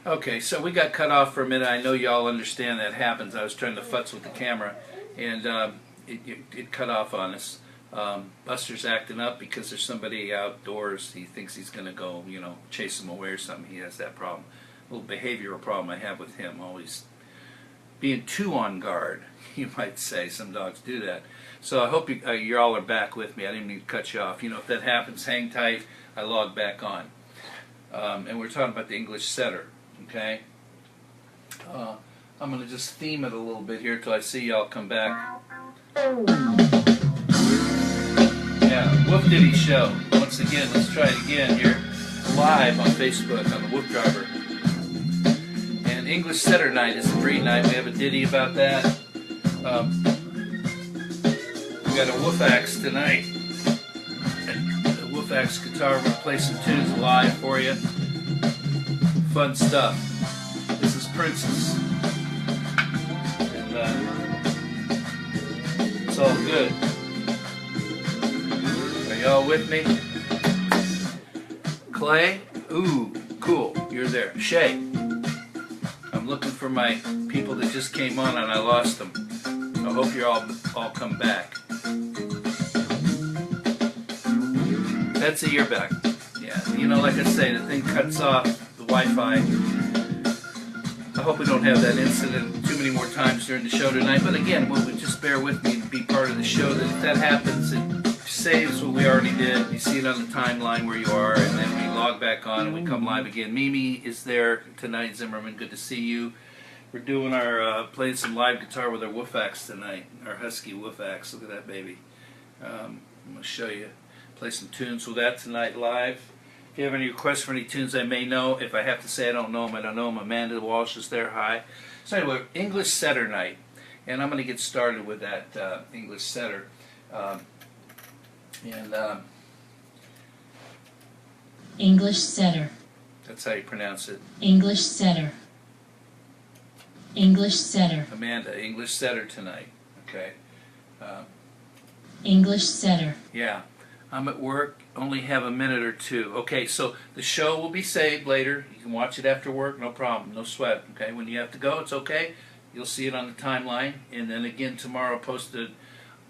Okay, so we got cut off for a minute. I know y'all understand that happens. I was trying to futz with the camera, and it cut off on us. Buster's acting up because there's somebody outdoors. He thinks he's going to go, chase him away or something. He has that problem. A little behavioral problem I have with him. Always being too on guard, you might say. Some dogs do that. So I hope you all are back with me. I didn't mean to cut you off. If that happens, hang tight. I log back on. And we're talking about the English setter. Okay, I'm going to just theme it a little bit here till I see y'all come back. Yeah, Woof Ditty show. Once again, let's try it again here, live on Facebook on the Woof Driver. And English Setter Night is the breed night. We have a ditty about that. We got a Woof Axe tonight. The Woof Axe guitar. We're going to play some tunes live for you. Fun stuff. This is Princess, and it's all good. Are y'all with me? Clay? Ooh, cool. You're there. Shay. I'm looking for my people that just came on and I lost them. I hope you're all come back. Betsy, you're back. Yeah, like I say, the thing cuts off. Wi-Fi. I hope we don't have that incident too many more times during the show tonight. But again, just bear with me and be part of the show. That if that happens, it saves what we already did. You see it on the timeline where you are, and then we log back on and we come live again. Mimi is there tonight. Zimmerman, good to see you. We're doing our playing some live guitar with our Woof Axe tonight. Our Husky Woof Axe. Look at that baby. I'm going to show you. Play some tunes with that tonight live. If you have any requests for any tunes I may know, if I have to say I don't know them, I don't know them. Amanda Walsh is there, hi. So anyway, English Setter Night. And I'm going to get started with that English Setter. English Setter. That's how you pronounce it. English Setter. English Setter. Amanda, English Setter tonight. Okay. English Setter. Yeah. I'm at work, only have a minute or two. Okay, so the show will be saved later. You can watch it after work, no problem, no sweat. Okay, when you have to go, it's okay. You'll see it on the timeline. And then again tomorrow, posted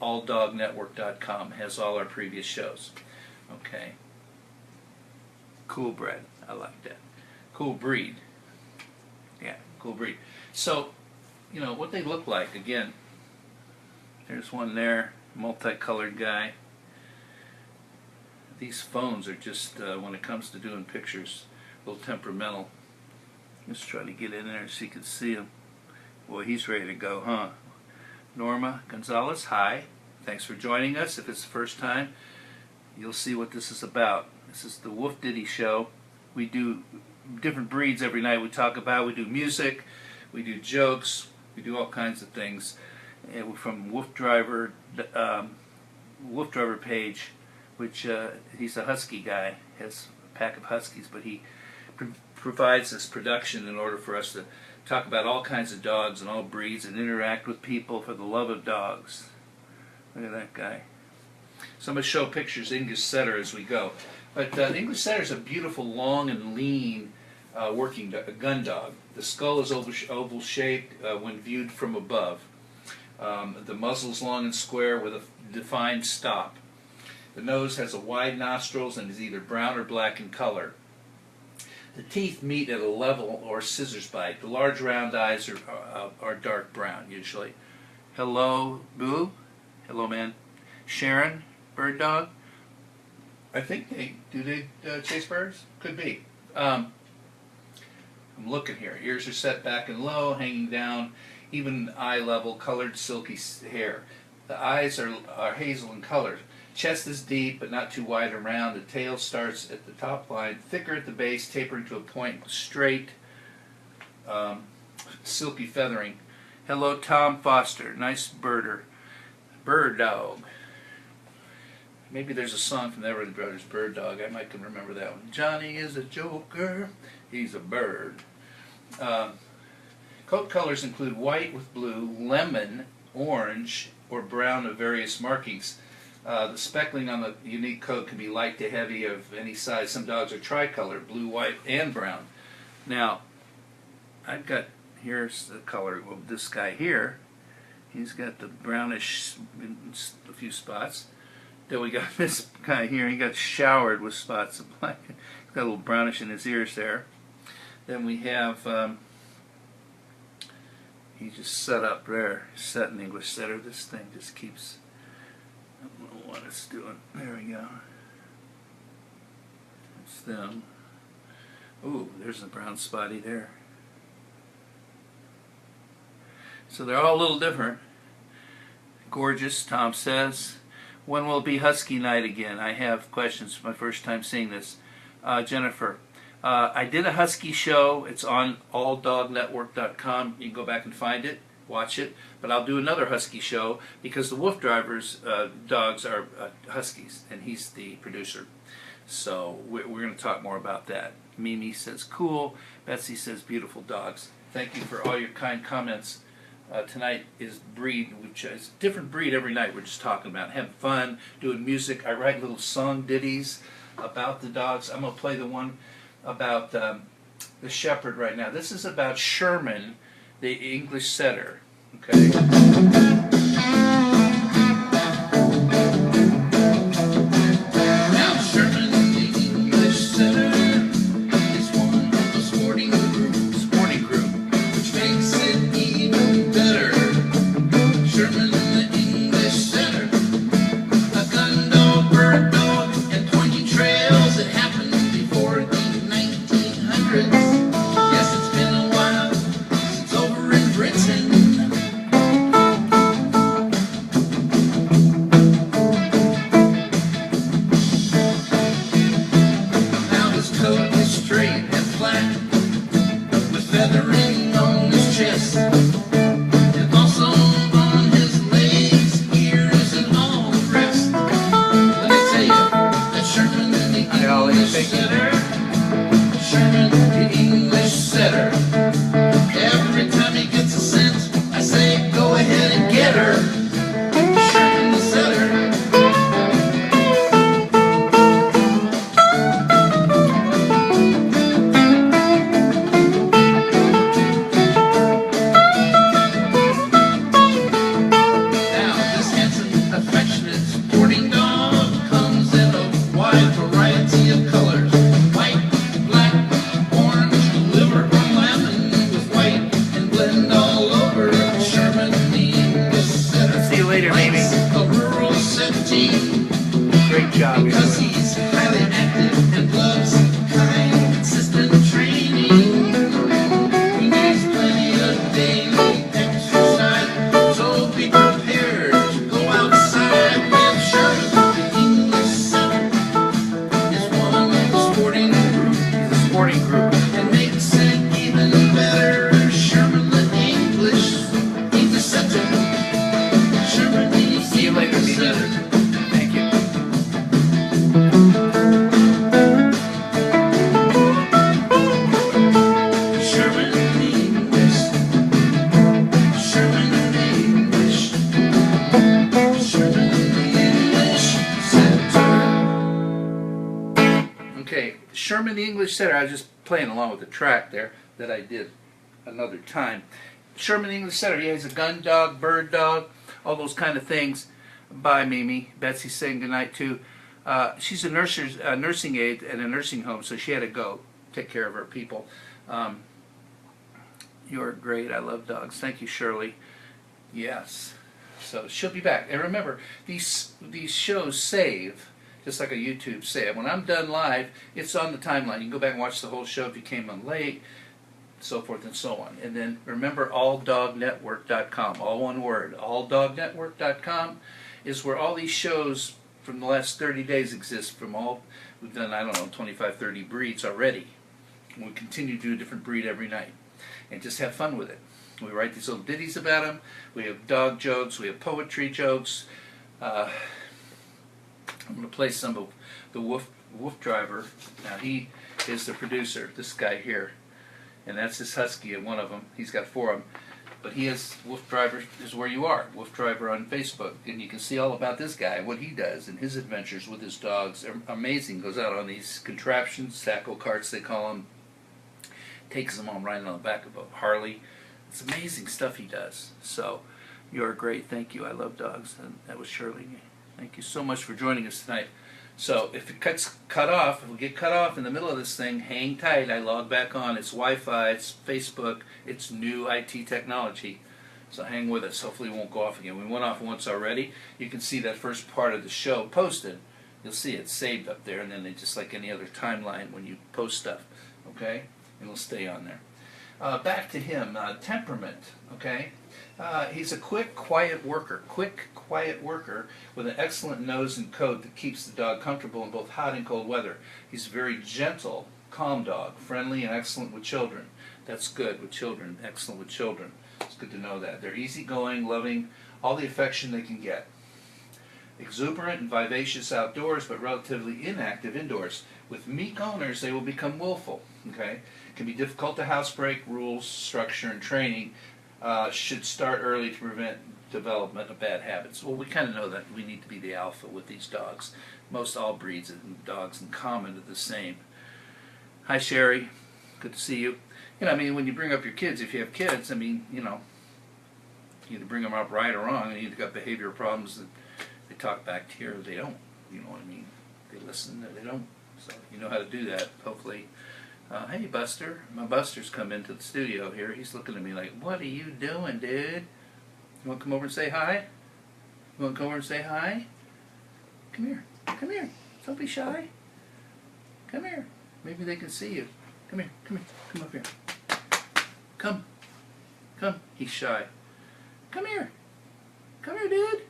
alldognetwork.com has all our previous shows. Okay. Cool breed. I like that. Cool breed. Yeah, cool breed. So, what they look like. Again, there's one there, multicolored guy. These phones are just, when it comes to doing pictures, a little temperamental. Just trying to get in there so you can see him. Boy, he's ready to go, huh? Norma Gonzalez, hi. Thanks for joining us. If it's the first time, you'll see what this is about. This is the Woof Ditty show. We do different breeds every night we talk about. We do music, we do jokes, we do all kinds of things. And from Woof Driver page, which he's a husky guy, has a pack of huskies, but he provides this production in order for us to talk about all kinds of dogs and all breeds and interact with people for the love of dogs. Look at that guy. So I'm going to show pictures of English Setter as we go. But the English Setter is a beautiful, long and lean working gun dog. The skull is oval shaped when viewed from above. The muzzle is long and square with a defined stop. The nose has a wide nostrils and is either brown or black in color. The teeth meet at a level or scissors bite. The large round eyes are dark brown usually. Hello, Boo. Hello, man. Sharon, bird dog. I think they chase birds? Could be. I'm looking here. Ears are set back and low, hanging down, even eye level, colored silky hair. The eyes are hazel in color. Chest is deep, but not too wide and round. The tail starts at the top line, thicker at the base, tapering to a point, straight, silky feathering. Hello, Tom Foster. Nice birder. Bird dog. Maybe there's a song from the Everly Brothers, Bird Dog. I might can remember that one. Johnny is a joker. He's a bird. Coat colors include white with blue, lemon, orange, or brown of various markings. The speckling on the unique coat can be light to heavy of any size. Some dogs are tricolor, blue, white, and brown. Now, I've got, here's the color of this guy here. He's got the brownish in a few spots. Then we got this guy here. He got showered with spots of black. He's got a little brownish in his ears there. Then we have, he just set up there, set an English setter. This thing just keeps, I don't know what it's doing. There we go. It's them. Ooh, there's a brown spotty there. So they're all a little different. Gorgeous, Tom says. When will it be Husky night again? I have questions. It's my first time seeing this. Jennifer, I did a Husky show. It's on alldognetwork.com. You can go back and find it, watch it. But I'll do another Husky show because the Wolf Driver's dogs are Huskies, and he's the producer. So we're going to talk more about that. Mimi says cool. Betsy says beautiful dogs. Thank you for all your kind comments. Tonight is breed, which is a different breed every night. We're just talking about having fun, doing music. I write little song ditties about the dogs. I'm going to play the one about the shepherd right now. This is about Sherman, the English setter. Okay. Sherman the English setter. I was just playing along with the track there that I did another time. Sherman the English setter. Yeah, he's a gun dog, bird dog, all those kind of things. Bye, Mimi. Betsy's saying goodnight too. She's a nursing aide at a nursing home, so she had to go take care of her people. You're great. I love dogs. Thank you, Shirley. Yes. So she'll be back. And remember, these shows save. Just like a YouTube save. When I'm done live, it's on the timeline. You can go back and watch the whole show if you came on late, so forth and so on. And then remember alldognetwork.com, all one word. Alldognetwork.com is where all these shows from the last 30 days exist. We've done, I don't know, 25, 30 breeds already. And we continue to do a different breed every night. And just have fun with it. We write these little ditties about them. We have dog jokes. We have poetry jokes. I'm going to play some of the Wolf Driver. Now he is the producer, this guy here, and that's his Husky and one of them. He's got 4 of them, but he has Wolf Driver is where you are, Wolf Driver on Facebook, and you can see all about this guy, what he does, and his adventures with his dogs. They're amazing. Goes out on these contraptions, tackle carts they call them, takes them on riding on the back of a Harley. It's amazing stuff he does. So you're great. Thank you. I love dogs. And that was Shirley. Thank you so much for joining us tonight. So if it gets cut off, if we get cut off in the middle of this thing, hang tight. I log back on. It's Wi-Fi, it's Facebook, it's new IT technology. So hang with us. Hopefully it won't go off again. We went off once already. You can see that first part of the show posted. You'll see it saved up there, and then just like any other timeline when you post stuff, okay? It'll stay on there. Back to him. Temperament, okay? He's a quick, quiet worker. Quick, quiet worker with an excellent nose and coat that keeps the dog comfortable in both hot and cold weather. He's a very gentle, calm dog, friendly and excellent with children. That's good with children, excellent with children. It's good to know that. They're easygoing, loving, all the affection they can get. Exuberant and vivacious outdoors, but relatively inactive indoors. With meek owners, they will become willful. Okay, it can be difficult to housebreak. Rules, structure, and training should start early to prevent development of bad habits. Well, we kind of know that we need to be the alpha with these dogs. Most all breeds of dogs in common are the same. Hi, Sherry. Good to see you. You know, I mean, when you bring up your kids, if you have kids, I mean, you know, you either bring them up right or wrong, and you either got behavioral problems that they talk back to you or they don't. You know what I mean? They listen or they don't. So you know how to do that, hopefully. Hey, Buster. My Buster's come into the studio here. He's looking at me like, what are you doing, dude? You want to come over and say hi? You want to come over and say hi? Come here. Come here. Don't be shy. Come here. Maybe they can see you. Come here. Come here. Come up here. Come. Come. He's shy. Come here. Come here, dude.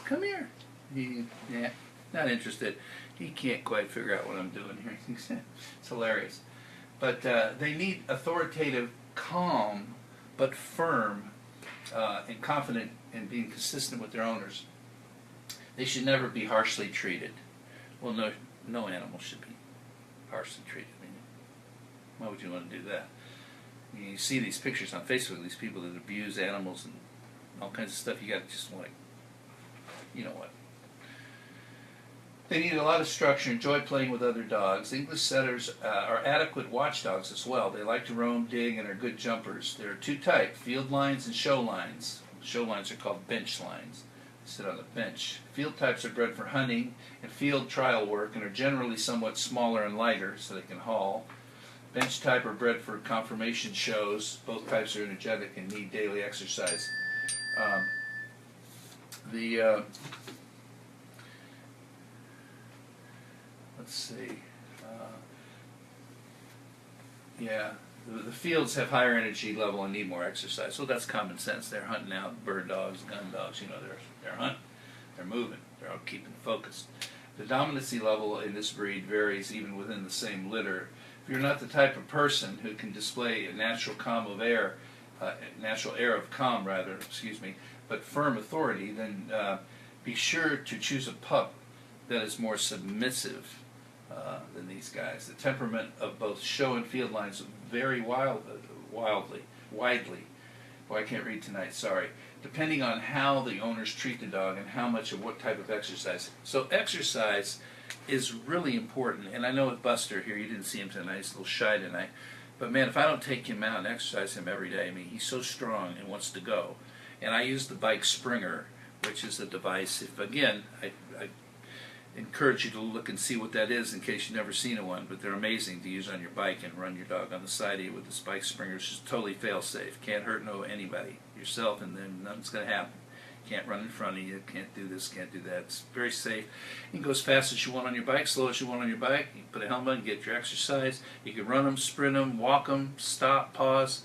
Come here. Yeah, not interested. He can't quite figure out what I'm doing here. It's hilarious. But they need authoritative, calm, but firm and confident in being consistent with their owners. They should never be harshly treated. Well, no animal should be harshly treated. I mean, why would you want to do that? I mean, you see these pictures on Facebook, these people that abuse animals and all kinds of stuff. You got to just like, you know what? They need a lot of structure, enjoy playing with other dogs. English setters are adequate watchdogs as well. They like to roam, dig, and are good jumpers. There are two types, field lines and show lines. Show lines are called bench lines. They sit on the bench. Field types are bred for hunting and field trial work and are generally somewhat smaller and lighter so they can haul. Bench type are bred for conformation shows. Both types are energetic and need daily exercise. Let's see. The fields have higher energy level and need more exercise. So that's common sense. They're hunting out bird dogs, gun dogs. You know, they're hunting, they're moving, they're all keeping focused. The dominancy level in this breed varies even within the same litter. If you're not the type of person who can display a natural air of calm, but firm authority, then be sure to choose a pup that is more submissive than these guys. The temperament of both show and field lines vary widely. Boy, I can't read tonight, sorry. Depending on how the owners treat the dog and how much of what type of exercise. So exercise is really important. And I know with Buster here, you didn't see him tonight, he's a little shy tonight. But man, if I don't take him out and exercise him every day, I mean, he's so strong and wants to go. And I use the bike Springer, which is a device. If again, I encourage you to look and see what that is in case you've never seen one, but they're amazing to use on your bike and run your dog on the side of you with this bike Springer. It's just totally fail-safe. Can't hurt anybody, yourself, and then nothing's going to happen. Can't run in front of you, can't do this, can't do that. It's very safe. You can go as fast as you want on your bike, slow as you want on your bike. You can put a helmet on, get your exercise. You can run them, sprint them, walk them, stop, pause.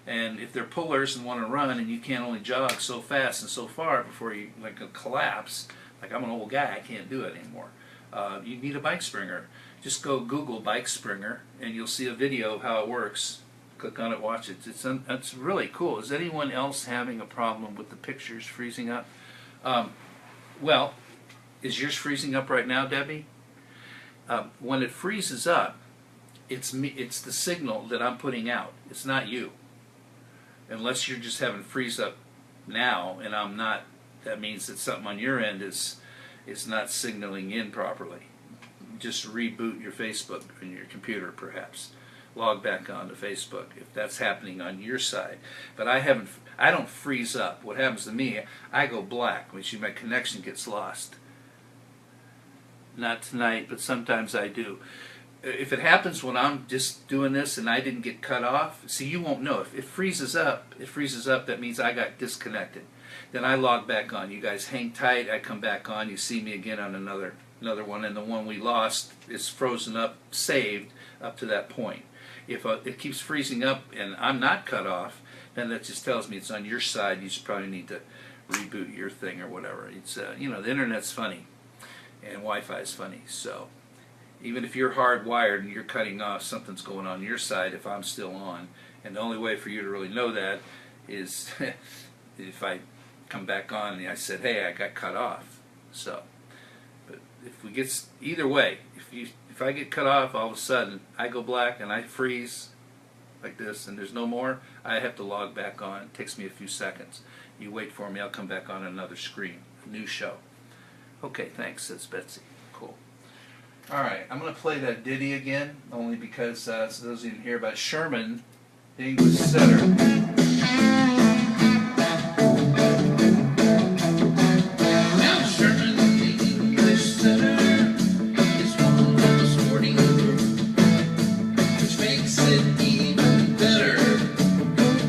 And if they're pullers and want to run and you can't only jog so fast and so far before you collapse, like I'm an old guy, I can't do it anymore. You need a bike Springer. Just go Google bike Springer and you'll see a video of how it works. Click on it, watch it. It's really cool. Is anyone else having a problem with the pictures freezing up? Well, is yours freezing up right now, Debbie? When it freezes up, it's the signal that I'm putting out. It's not you. Unless you're just having freeze up now and I'm not, that means that something on your end is not signaling in properly. Just reboot your Facebook and your computer perhaps. log back on to Facebook if that's happening on your side. But I don't freeze up. What happens to me, I go black, which means my connection gets lost. Not tonight, but sometimes I do. If it happens when I'm just doing this and I didn't get cut off, see, you won't know. If it freezes up, that means I got disconnected. Then I log back on. You guys hang tight, I come back on, you see me again on another one, and the one we lost is frozen up, saved up to that point. If it keeps freezing up and I'm not cut off, then that just tells me it's on your side. You should probably need to reboot your thing or whatever. It's the internet's funny, and Wi-Fi is funny. So even if you're hardwired and you're cutting off, something's going on your side if I'm still on. And the only way for you to really know that is if I come back on and I said, hey, I got cut off. So, but if we get, either way, if I get cut off, all of a sudden I go black and I freeze like this and there's no more, I have to log back on. It takes me a few seconds. You wait for me, I'll come back on another screen, a new show. Okay, thanks, says Betsy. Cool. Alright, I'm going to play that ditty again, only because, so those who didn't hear about Sherman, the English setter. Now Sherman, the English setter, is one of the sporting group, which makes it even better.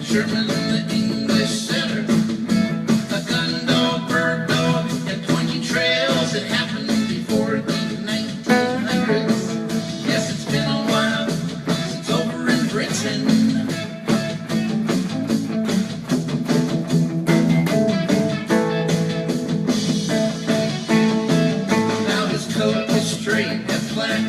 Sherman, the English setter, a gun dog, bird dog, and pointy trails. It happened before the 1900s. Yes, it's been a while since over in Britain. Now his coat is straight and black,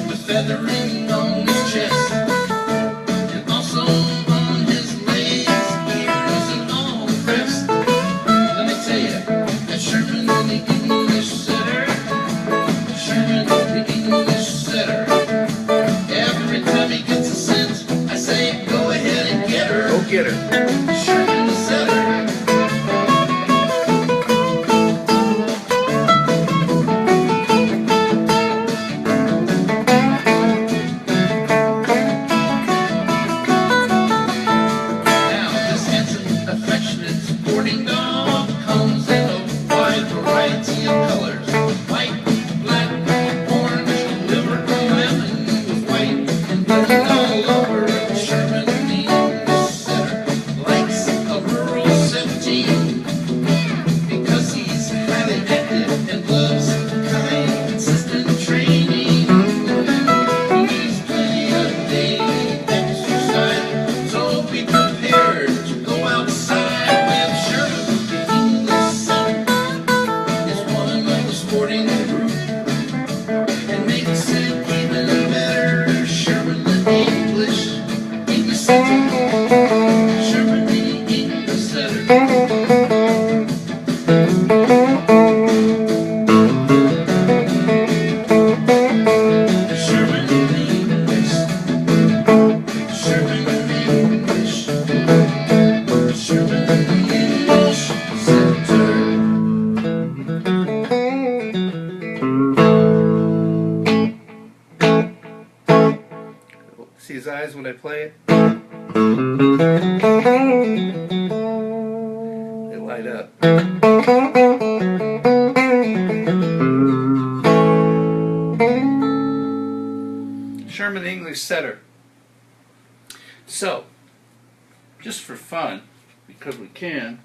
with feathering on his chest, and also on his legs, ears, and all the rest. Let me tell you, that Sherman the English setter, Sherman the English setter, every time he gets a scent, I say, go ahead and get her. Go get her. Sherman the setter. Now, this handsome, affectionate, sporting dog comes in a wide variety of colors: white, black, orange, liver, lemon, with white and blue all over. Sherman the English setter likes a rural 17 because he's highly active and loves kind, consistent training. He needs plenty of daily exercise, so be prepared to go outside with Sherman the English setter. Is one of the sporting group and makes it even better. Sherman the English setter. Sherman the English setter. Sherman the English, Sherman the English, Sherman the English setter. See his eyes when I play it? They light up. Sherman the English setter. So, just for fun, because we can,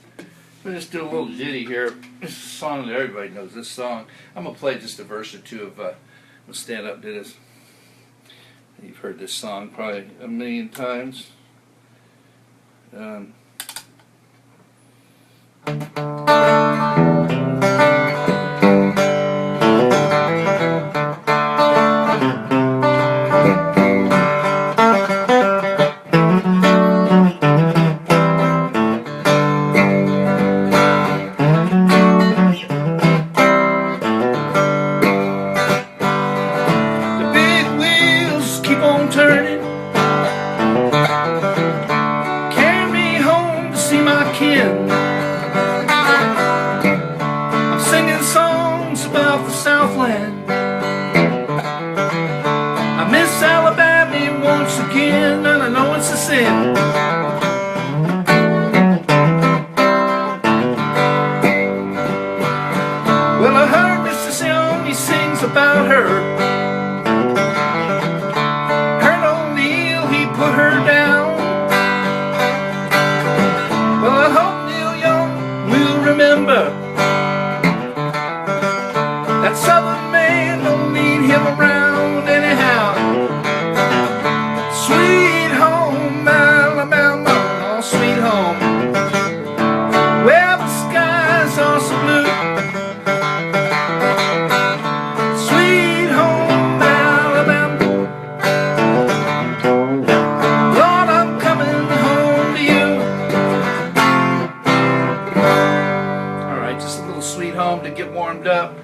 we'll just do a little ditty here. This is a song that everybody knows. This song, I'm going to play just a verse or two of when Stand Up did this. You've heard this song probably a million times. The big wheels keep on turning, carry me home none, I know it's a sin. Well, I heard Mr. Sion, he sings about her. Heard old Neil, he put her down. Well, I hope Neil Young will remember that Southern man don't need him around anyhow. Sweet home, Alabama, oh sweet home, where the skies are so blue. Sweet home, Alabama, Lord, I'm coming home to you. All right, just a little Sweet Home to get warmed up.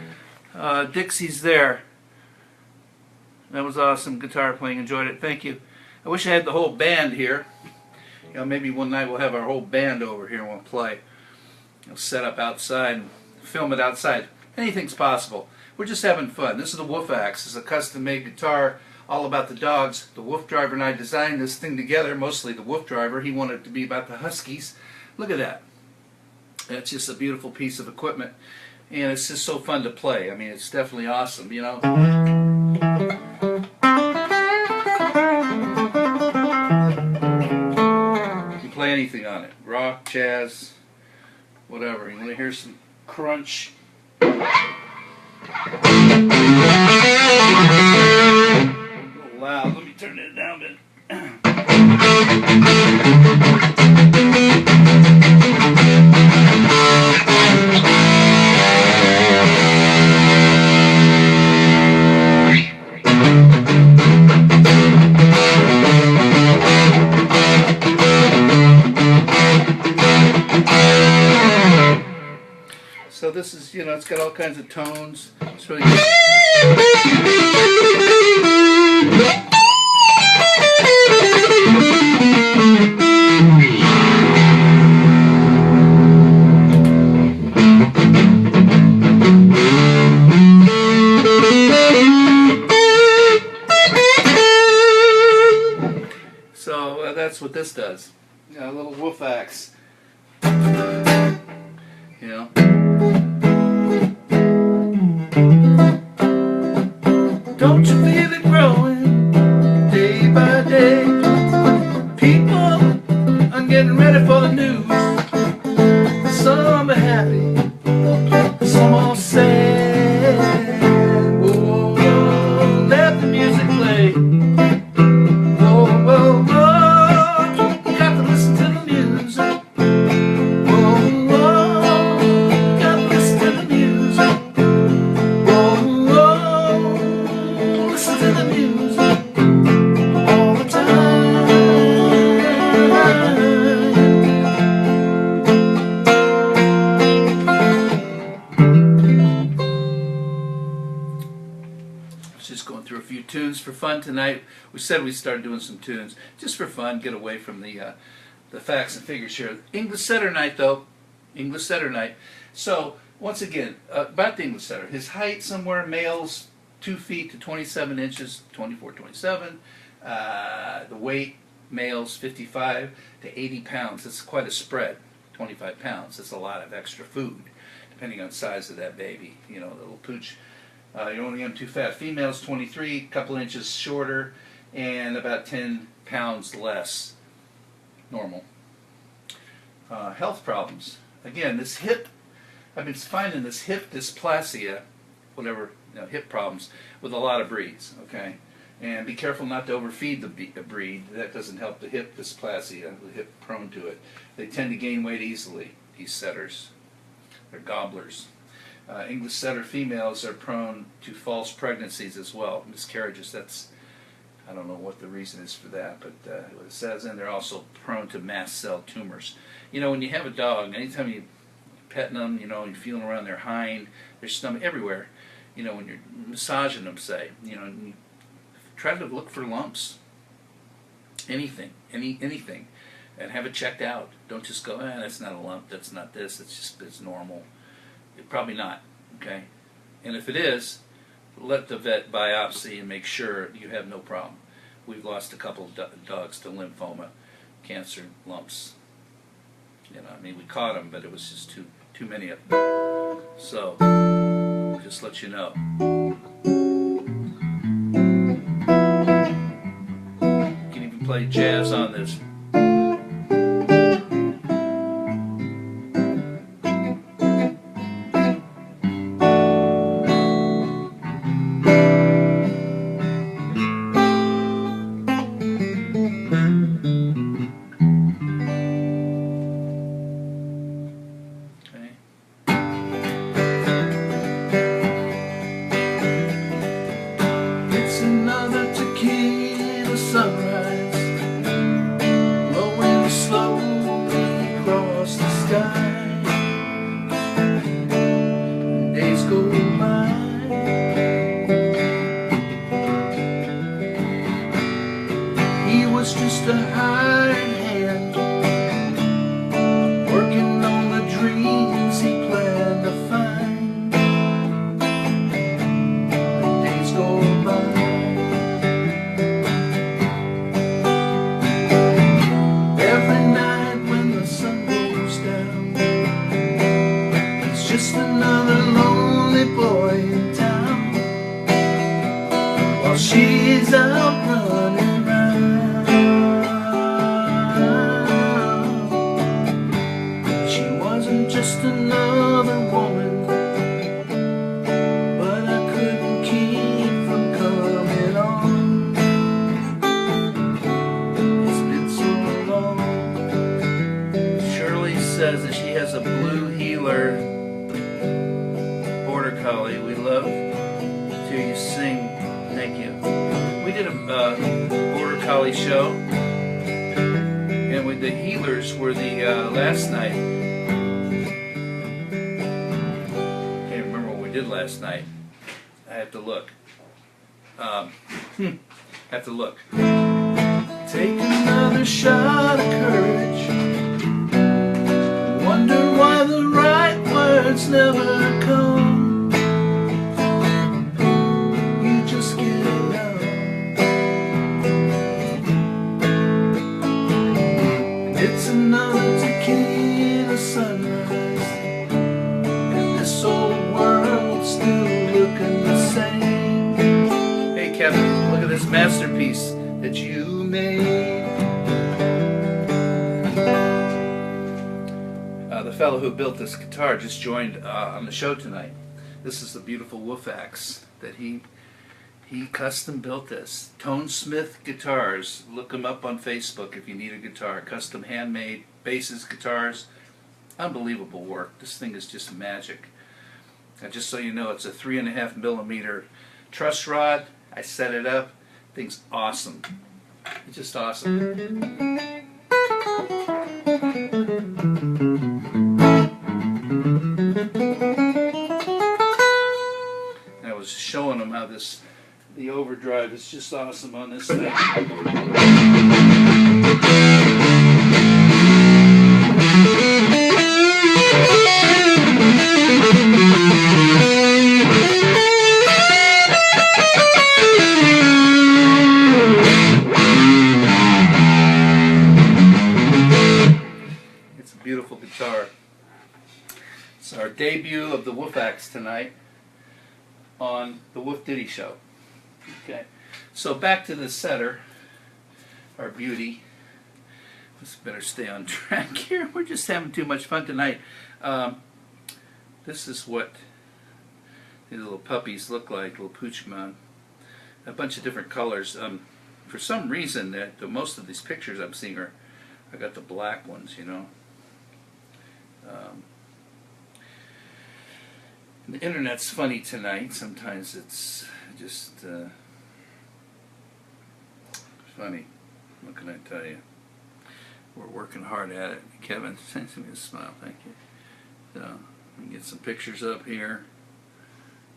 Dixie's there. That was awesome guitar playing. Enjoyed it. Thank you. I wish I had the whole band here. You know, maybe one night we'll have our whole band over here and we'll play. We'll set up outside and film it outside. Anything's possible. We're just having fun. This is the WooF Axe. It's a custom-made guitar all about the dogs. The WooF driver and I designed this thing together, mostly the WooF driver. He wanted it to be about the Huskies. Look at that. It's just a beautiful piece of equipment. And it's just so fun to play. I mean, it's definitely awesome, you know. You can play anything on it. Rock, jazz, whatever. You want to hear some crunch? A little loud. Let me turn it down a bit. So this is, you know, it's got all kinds of tones. It's really good. So that's what this does. You know, a little WooF Axe. You know. Don't you feel it growing day by day? People are getting ready for the news. Some are happy, some are sad. Whoa, whoa, let the music play. Whoa, whoa, whoa, you got to listen to the music. Whoa, whoa, you got to listen to the music. Whoa, whoa, listen to the music all the time. Just going through a few tunes for fun tonight. We said we'd start doing some tunes just for fun, get away from the facts and figures here. English setter night, though. English setter night. So once again, about the English setter, his height somewhere, males 2 feet to 27 inches, 24, 27. The weight, males 55 to 80 pounds. That's quite a spread. 25 pounds. That's a lot of extra food, depending on the size of that baby. You know, the little pooch. You don't want to get them too fat. Females 23, a couple inches shorter, and about 10 pounds less. Normal. Health problems. Again, this hip, I've been finding this hip dysplasia, whatever, you know, hip problems with a lot of breeds, okay? And be careful not to overfeed the breed. That doesn't help the hip dysplasia, the hip prone to it. They tend to gain weight easily, these setters. They're gobblers. English setter females are prone to false pregnancies as well, miscarriages. That's, I don't know what the reason is for that, but what it says, and they're also prone to mast cell tumors. You know, when you have a dog, anytime you're petting them, you know, you're feeling around their hind, their stomach, everywhere, you know, when you're massaging them, say, you know, you try to look for lumps, anything, anything, and have it checked out. Don't just go, that's not a lump, that's not this, it's normal. Probably not, okay? And if it is, let the vet biopsy and make sure you have no problem. we've lost a couple of dogs to lymphoma, cancer lumps. You know, I mean, we caught them, but it was just too many of them. So, just let you know. You can even play jazz on this. It's another tequila sunrise, blowing slowly across the sky. Days go by, he was just a hired hand, working on the dreams he planned to find. Days go by. Every night when the sun goes down, he's just another lonely boy in town, while she's out running round. She wasn't just another woman, but I couldn't keep from coming on. It's been so long. Shirley says that she has a blue heeler border collie. We love to hear you sing. Thank you. We did a border collie show, and with the heelers were the last night. Can't remember what we did last night. I have to look. Have to look. Take another shot of courage. Wonder why the right words never come. You just get it down. It's another tequila sunrise, and this old world's still looking the same. Hey Kevin, look at this masterpiece that you made. The fellow who built this guitar just joined on the show tonight. This is the beautiful WooF axe that he custom built this. Tone Smith Guitars. Look him up on Facebook if you need a guitar. Custom handmade basses, guitars. Unbelievable work. This thing is just magic. And just so you know, it's a 3.5 millimeter truss rod. I set it up. Thing's awesome. It's just awesome. I was showing them how the overdrive is just awesome on this thing. It's a beautiful guitar. It's our debut of the WooF axe tonight on the WooF Ditty show. Okay, so back to the setter, our beauty. Let's better stay on track here. We're just having too much fun tonight. This is what these little puppies look like, little Poochman. A bunch of different colors. For some reason, the most of these pictures I'm seeing I got the black ones, you know. The internet's funny tonight. Sometimes it's just funny. What can I tell you? We're working hard at it. Kevin sends me a smile. Thank you. So we can get some pictures up here.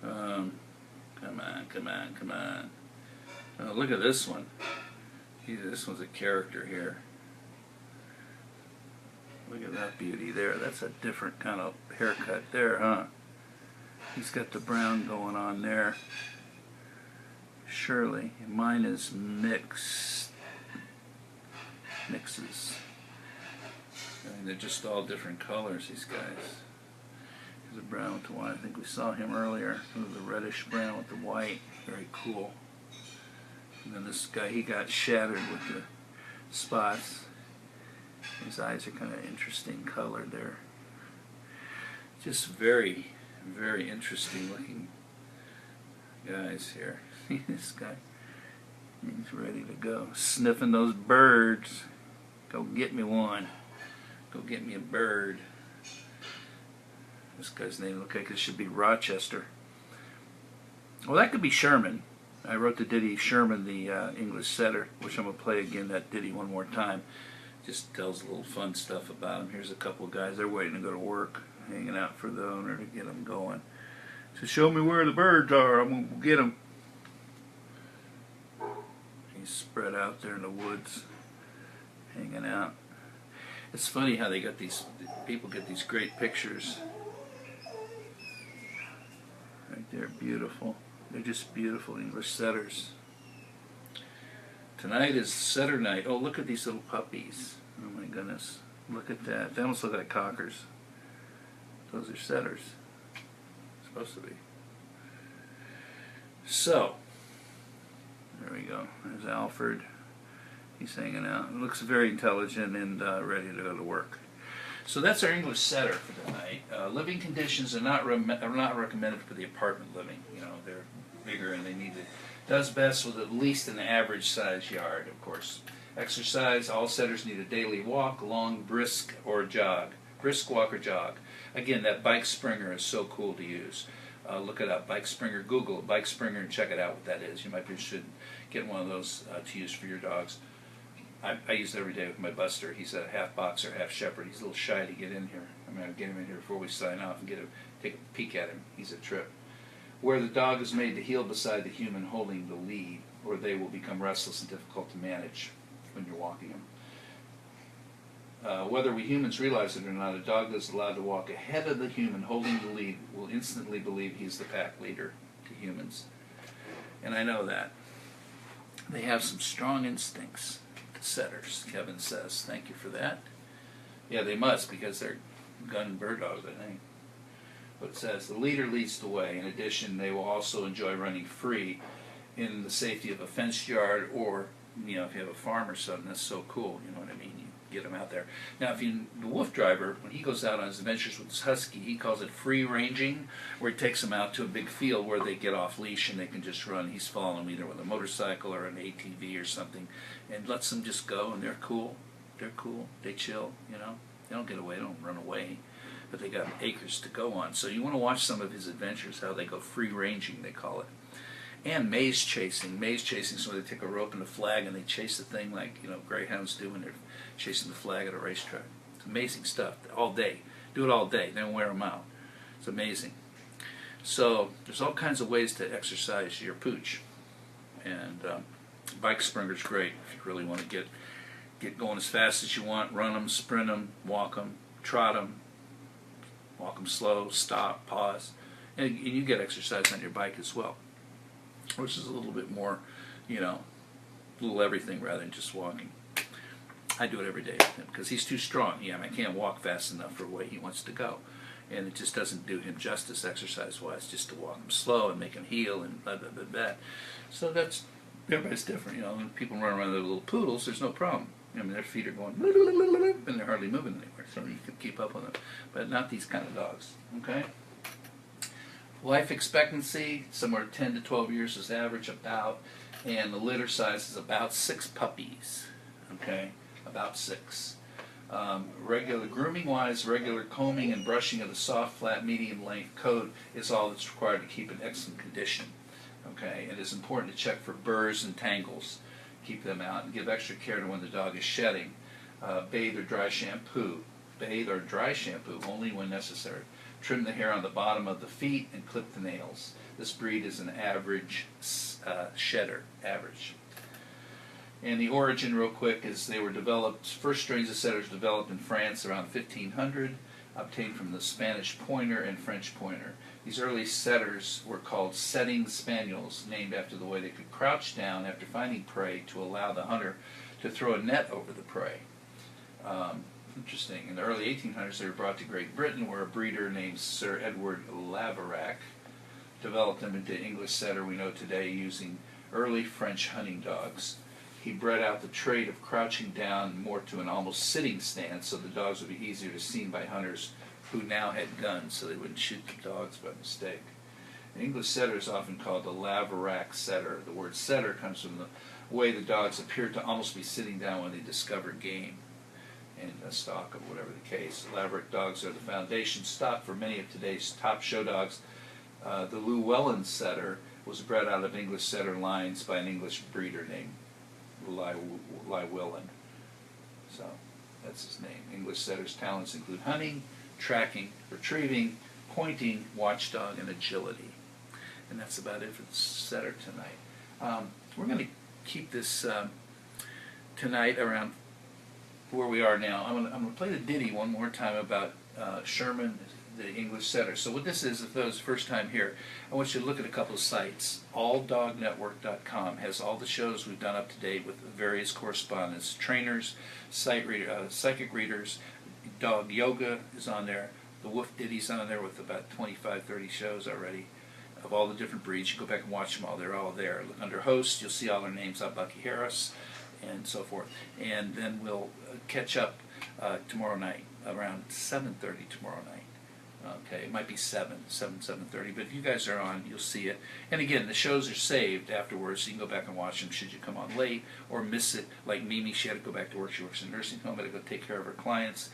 Come on, come on, come on. Oh, look at this one. Gee, this one's a character here. Look at that beauty there. That's a different kind of haircut there, huh? He's got the brown going on there. Shirley. Mine is mixes. And they're just all different colors, these guys. Here's a brown with the white. I think we saw him earlier. The reddish brown with the white. Very cool. And then this guy, he got shattered with the spots. His eyes are kind of interesting colored there. Just very, very interesting looking guys here. This guy, he's ready to go. Sniffing those birds. Go get me one. Go get me a bird. This guy's name looks like it should be Rochester. Well, that could be Sherman. I wrote the ditty Sherman, the English setter, which I'm going to play again, that ditty one more time. Just tells a little fun stuff about him. Here's a couple of guys. They're waiting to go to work, hanging out for the owner to get them going. So show me where the birds are. I'm going to get them. He's spread out there in the woods, hanging out. It's funny how they got these, people get these great pictures. Right there, beautiful. They're just beautiful English setters. Tonight is setter night. Oh, look at these little puppies. Oh my goodness. Look at that. They almost look like cockers. Those are setters. Supposed to be. So, there we go. There's Alfred. He's hanging out. He looks very intelligent and ready to go to work. So that's our English setter for tonight. Living conditions are not recommended for the apartment living. You know, they're bigger and they need to. Does best with at least an average size yard, of course. Exercise, all setters need a daily walk, long, brisk, or jog. Brisk walk or jog. Again, that Bike Springer is so cool to use. Look it up, Bike Springer, Google Bike Springer and check it out what that is. You might be interested in getting one of those to use for your dogs. I use it every day with my Buster. He's a half boxer, half shepherd. He's a little shy to get in here. I'm going to get him in here before we sign off and take a peek at him. He's a trip. Where the dog is made to heel beside the human holding the lead, or they will become restless and difficult to manage when you're walking them. Whether we humans realize it or not, a dog that's allowed to walk ahead of the human holding the lead will instantly believe he's the pack leader to humans. And I know that. They have some strong instincts, setters, Kevin says. Thank you for that. Yeah, they must, because they're gun and bird dogs, I think. But it says, the leader leads the way. In addition, they will also enjoy running free in the safety of a fenced yard, or, you know, if you have a farm or something, that's so cool, you know what I mean? You get them out there. Now, the WooF driver, when he goes out on his adventures with his husky, he calls it free ranging, where he takes them out to a big field where they get off leash and they can just run. He's following them either with a motorcycle or an ATV or something, and lets them just go, and they're cool. They're cool. They chill, you know. They don't get away. They don't run away. But they got acres to go on. So you want to watch some of his adventures, how they go free ranging, they call it. And maze chasing. Maze chasing, so they take a rope and a flag and they chase the thing like, you know, greyhounds do when they're chasing the flag at a racetrack. It's amazing stuff. All day. Do it all day. Then wear them out. It's amazing. So there's all kinds of ways to exercise your pooch. And Bike Springer's great if you really want to get going as fast as you want. Run them, sprint them, walk them, trot them. Walk them slow, stop, pause. And you get exercise on your bike as well, which is a little bit more, you know, a little everything rather than just walking. I do it every day with him because he's too strong. Yeah, I can't walk fast enough for where he wants to go. And it just doesn't do him justice exercise-wise, just to walk him slow and make him heel and blah, blah, blah, blah. So that's, everybody's different, you know. When people run around with little poodles, there's no problem. I mean, their feet are going, and they're hardly moving anywhere, so you can keep up with them. But not these kind of dogs, okay? Life expectancy, somewhere 10 to 12 years is average, about, and the litter size is about 6 puppies, okay? About 6. Regular grooming-wise, regular combing and brushing of the soft, flat, medium-length coat is all that's required to keep in excellent condition, okay? It is important to check for burrs and tangles. Keep them out and give extra care to when the dog is shedding. Bathe or dry shampoo. Bathe or dry shampoo only when necessary. Trim the hair on the bottom of the feet and clip the nails. This breed is an average shedder. Average. And the origin, real quick, is they were developed, first strains of setters developed in France around 1500, obtained from the Spanish Pointer and French Pointer. These early setters were called setting spaniels, named after the way they could crouch down after finding prey to allow the hunter to throw a net over the prey. Interesting. In the early 1800s, they were brought to Great Britain, where a breeder named Sir Edward Laverack developed them into English setter we know today, using early French hunting dogs. He bred out the trait of crouching down more to an almost sitting stance, so the dogs would be easier to see by hunters who now had guns, so they wouldn't shoot the dogs by mistake. An English setter is often called the Laverack setter. The word setter comes from the way the dogs appeared to almost be sitting down when they discovered game in a stock of whatever the case. Laverack dogs are the foundation stock for many of today's top show dogs. The Llewellyn setter was bred out of English setter lines by an English breeder named Llewellyn. So that's his name. English setter's talents include hunting, tracking, retrieving, pointing, watchdog, and agility. And that's about it for the setter tonight. We're going to keep this tonight around where we are now. I'm going to play the ditty one more time about Sherman, the English setter. So what this is, if that was the first time here, I want you to look at a couple of sites. AllDogNetwork.com has all the shows we've done up to date with various correspondents, trainers, psychic readers. Dog yoga is on there. The WooF Ditty's on there with about 25, 30 shows already of all the different breeds. You go back and watch them all. They're all there. Look under hosts, you'll see all their names up, Bucky Harris, and so forth. And then we'll catch up tomorrow night, around 7:30 tomorrow night. Okay, it might be 7:30, but if you guys are on, you'll see it. And again, the shows are saved afterwards, so you can go back and watch them should you come on late or miss it. Like Mimi, she had to go back to work. She works in a nursing home, had to go take care of her clients,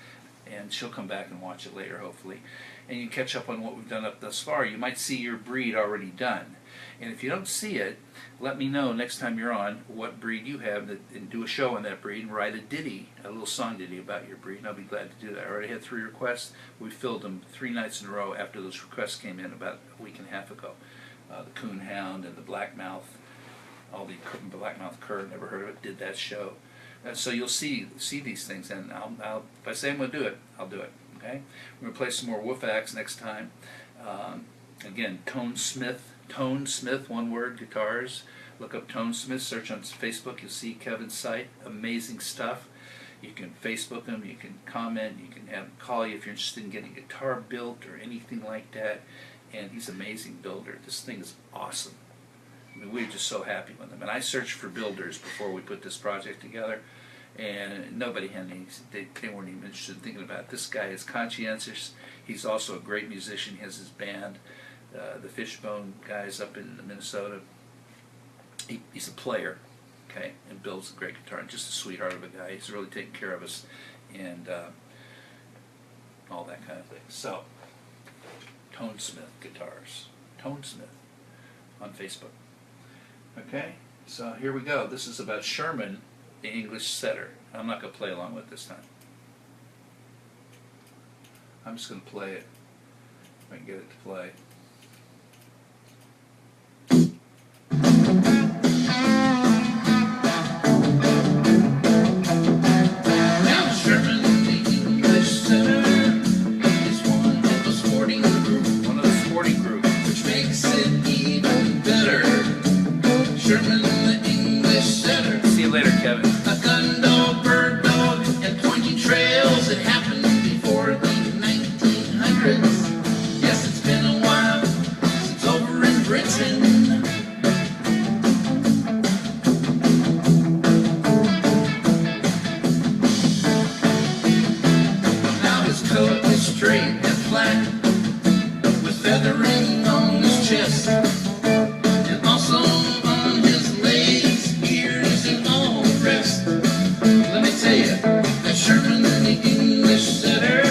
and she'll come back and watch it later, hopefully. And you can catch up on what we've done up thus far. You might see your breed already done. And if you don't see it, let me know next time you're on what breed you have, and do a show on that breed and write a ditty, a little song ditty about your breed, and I'll be glad to do that. I already had 3 requests. We filled them 3 nights in a row after those requests came in about a week and a half ago. The Coon Hound and the Blackmouth, all the Blackmouth Cur, never heard of it, did that show. So you'll see these things, and I'll if I say I'm going to do it, I'll do it. Okay, we're going to play some more WooF acts next time. Again, Tone Smith, one word, guitars. Look up Tone Smith, search on Facebook, you'll see Kevin's site. Amazing stuff. You can Facebook him, you can comment, you can have him call you if you're interested in getting a guitar built or anything like that. And he's an amazing builder. This thing is awesome. I mean, we're just so happy with him. And I searched for builders before we put this project together, and nobody had any, they weren't even interested in thinking about it. This guy is conscientious. He's also a great musician. He has his band, the Fishbone guys up in Minnesota. He's a player, okay, and builds a great guitar. And just a sweetheart of a guy. He's really taking care of us and all that kind of thing. So, Tone Smith Guitars. Tone Smith on Facebook. Okay, so here we go. This is about Sherman, the English setter. I'm not going to play along with it this time. I'm just going to play it if I can get it to play. Now Sherman, the English setter, is one of the sporting group. One of the sporting group. Which makes it even better. Sherman, the English setter. See you later, Kevin. A gun dog, bird dog, and pointy trails. It happened before the 1900s. Yes, it's been a while since over in Britain. Now his coat is straight and flat, with feathering on his chest, and also on his legs, ears, and all the rest. Let me tell you, that Sherman the English setter,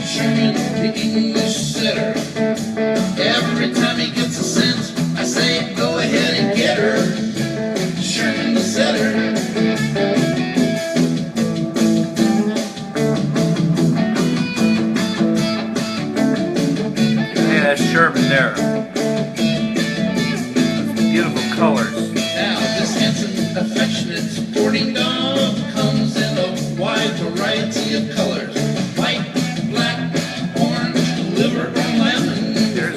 Sherman the English setter, every time he gets a scent, I say, go ahead and get her, Sherman the setter. Yeah, that's Sherman there. Beautiful colors. Now this handsome, affectionate, sporting dog comes in a wide variety of colors. White, black, orange, liver, or lemon. There's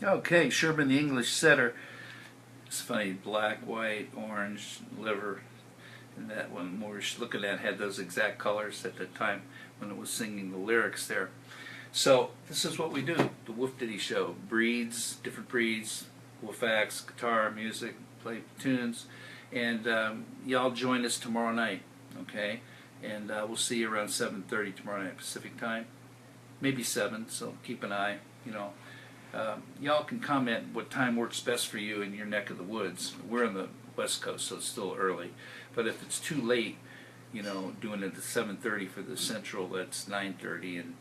Okay, Sherman the English setter. It's funny, black, white, orange, liver. And that one we were looking at had those exact colors at the time when it was singing the lyrics there. So this is what we do, the WooF Ditty Show. Breeds, different breeds, WooF acts, guitar, music, play tunes. And y'all join us tomorrow night, okay? And we'll see you around 7:30 tomorrow night Pacific time. Maybe 7, so keep an eye, you know. Y'all can comment what time works best for you in your neck of the woods. We're on the West Coast, so it's still early. But if it's too late, you know, doing it at 7:30 for the Central, that's 9:30, and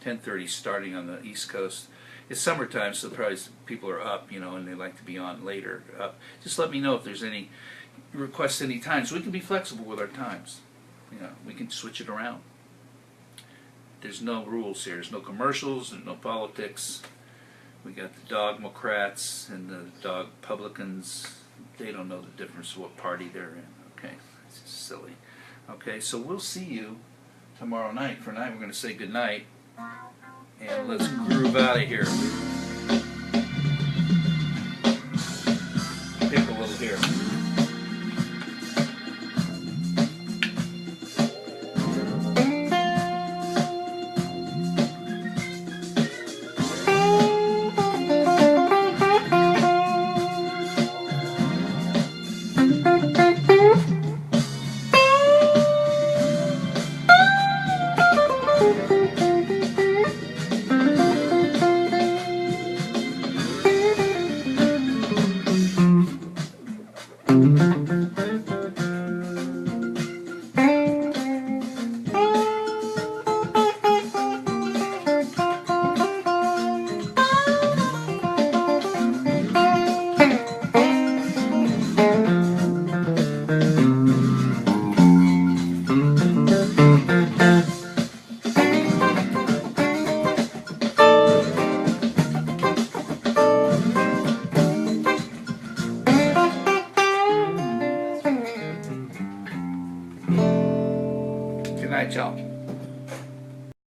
10:30 starting on the East Coast. It's summertime, so probably people are up, you know, and they like to be on later. Just let me know if there's any requests, any times. We can be flexible with our times. You know, we can switch it around. There's no rules here. There's no commercials and no politics. We got the dogmocrats and the dog publicans. They don't know the difference of what party they're in. Okay, it's just silly. Okay, so we'll see you tomorrow night. For tonight, we're going to say good night, and let's groove out of here. Pick a little here. Good night, y'all.